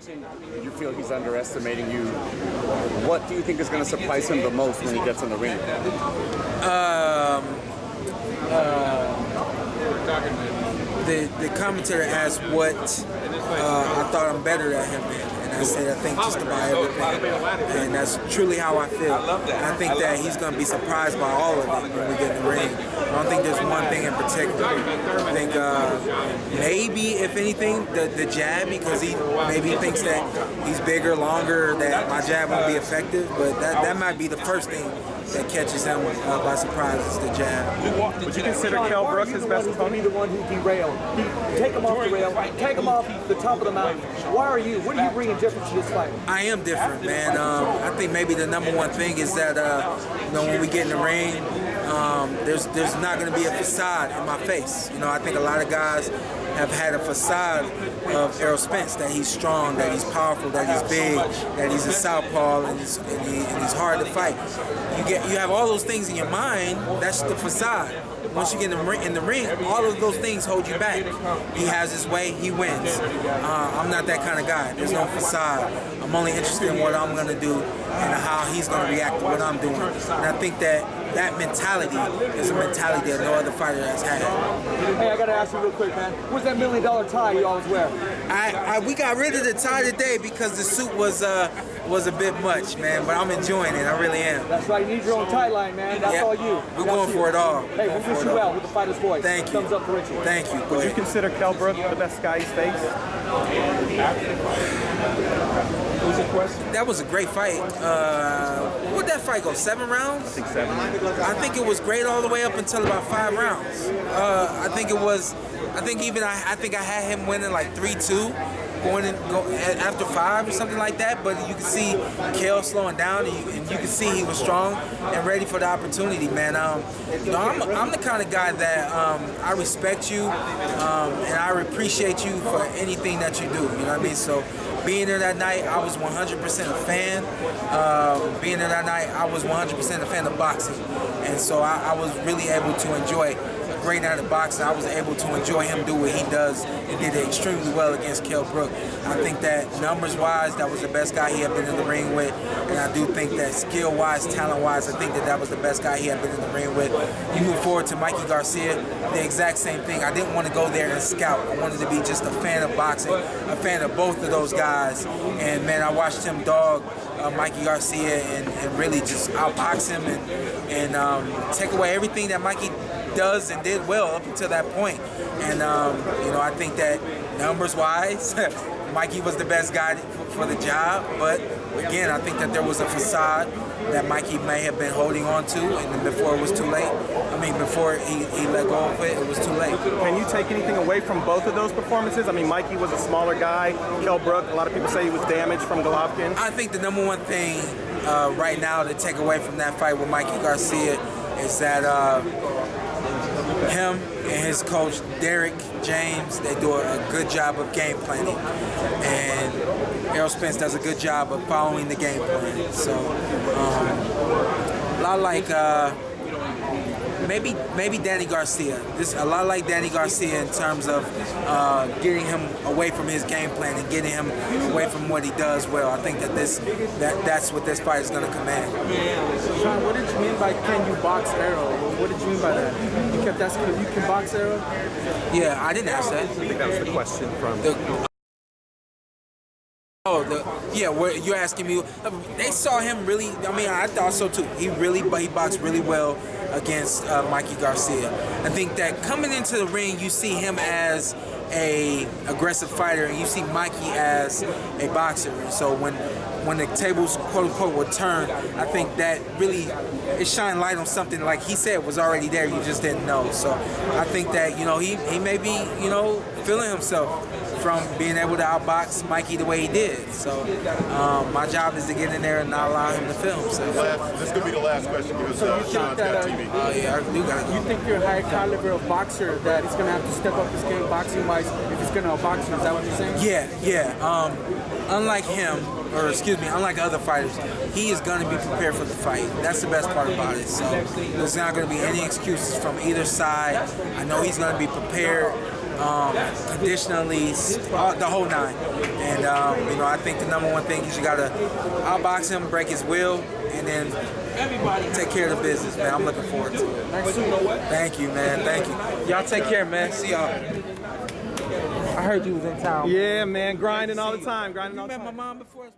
mentioned you feel he's underestimating you. What do you think is going to surprise him the most when he gets in the ring? The commentator asked what I thought I'm better at him in. And I said, I think just about everything. And that's truly how I feel. And I think that he's going to be surprised by all of it when we get in the ring. I don't think there's one thing in particular. I think maybe, if anything, the jab, because he maybe thinks that he's bigger, longer, that my jab won't be effective. But that might be the first thing that catches him by surprise is the jab. Would you consider Kell Brook his best opponent? The one who derailed. Take him off the rail, take him off the top of the mountain. Why are you? What are you bringing different to this fight? I am different, man. I think maybe the number one thing is that when we get in the ring, there's not going to be a facade in my face. I think a lot of guys have had a facade of Errol Spence, that he's strong, that he's powerful, that he's big, that he's a southpaw, and he's hard to fight. You have all those things in your mind. That's the facade. Once you get in the ring, all of those things hold you back. He has his way, he wins. I'm not that kind of guy. There's no facade. I'm only interested in what I'm going to do and how he's going to react to what I'm doing. And I think that mentality is a mentality that no other fighter has had. Hey, I got to ask you real quick, man. What's that $1 million tie you always wear? We got rid of the tie today because the suit was a bit much, man, but I'm enjoying it. I really am. That's right. You need your own tie line, man. That's all you. We're going for it all. Hey, we wish you well with the fighter's voice. Thank you. Thumbs up for Richie. Thank you. Would you consider Kell Brook the best guy he's faced? That was a great fight. What did that fight go? 7 rounds? I think 7. I think it was great all the way up until about 5 rounds. I think I had him winning like 3-2. Going after 5 or something like that, but you can see Kell slowing down, and you can see he was strong and ready for the opportunity, man. I'm the kind of guy that I respect you, and I appreciate you for anything that you do. You know what I mean? So being there that night, I was 100% a fan. Being there that night, I was 100% a fan of boxing, and so I was really able to enjoy great night of boxing. I was able to enjoy him do what he does and did it extremely well against Kell Brook. I think that numbers-wise, that was the best guy he had been in the ring with, and I do think that skill-wise, talent-wise, I think that was the best guy he had been in the ring with. You move forward to Mikey Garcia, the exact same thing. I didn't want to go there and scout. I wanted to be just a fan of boxing, a fan of both of those guys, and man, I watched him dog Mikey Garcia and really just outbox him and take away everything that Mikey does and did well up until that point. And I think that numbers-wise, Mikey was the best guy for the job. But again, I think that there was a facade that Mikey may have been holding on to, and before it was too late. Before he let go of it, it was too late. Can you take anything away from both of those performances? Mikey was a smaller guy. Kell Brook, a lot of people say he was damaged from Golovkin. I think the number one thing right now to take away from that fight with Mikey Garcia is that him and his coach, Derek James, they do a good job of game planning. And Errol Spence does a good job of following the game plan. So, a lot like maybe Danny Garcia. A lot like Danny Garcia in terms of getting him away from his game plan and getting him away from what he does well. I think that that's what this fight is going to command. Shawn, what did you mean by can you box Errol? What did you mean by that? You kept asking if you can box Errol? Yeah, I didn't ask that. I think that was the question from... You're asking me. They saw him really. I thought so too. He boxed really well against Mikey Garcia. I think that coming into the ring, you see him as a aggressive fighter, and you see Mikey as a boxer. So when the tables quote unquote would turn, I think that really it shined light on something like he said was already there. You just didn't know. So I think that he may be feeling himself from being able to outbox Mikey the way he did. So my job is to get in there and not allow him to feel himself. This could be the last question because Shawn's got TV. Yeah, I do got it. You think you're a high caliber of boxer that he's going to have to step up his game boxing-wise if he's going to outbox you? Is that what you're saying? Yeah. Unlike other fighters, he is going to be prepared for the fight. That's the best part about it. So there's not going to be any excuses from either side. I know he's going to be prepared. conditionally, the whole nine. And you know, I think the number one thing is you gotta outbox him, break his will, and then take care of the business, man. I'm looking forward to it. Thank you, man. Thank you. Y'all take care, man. See y'all. I heard you was in town. Yeah, man, grinding all the time. Grinding all the time. You met my mom before?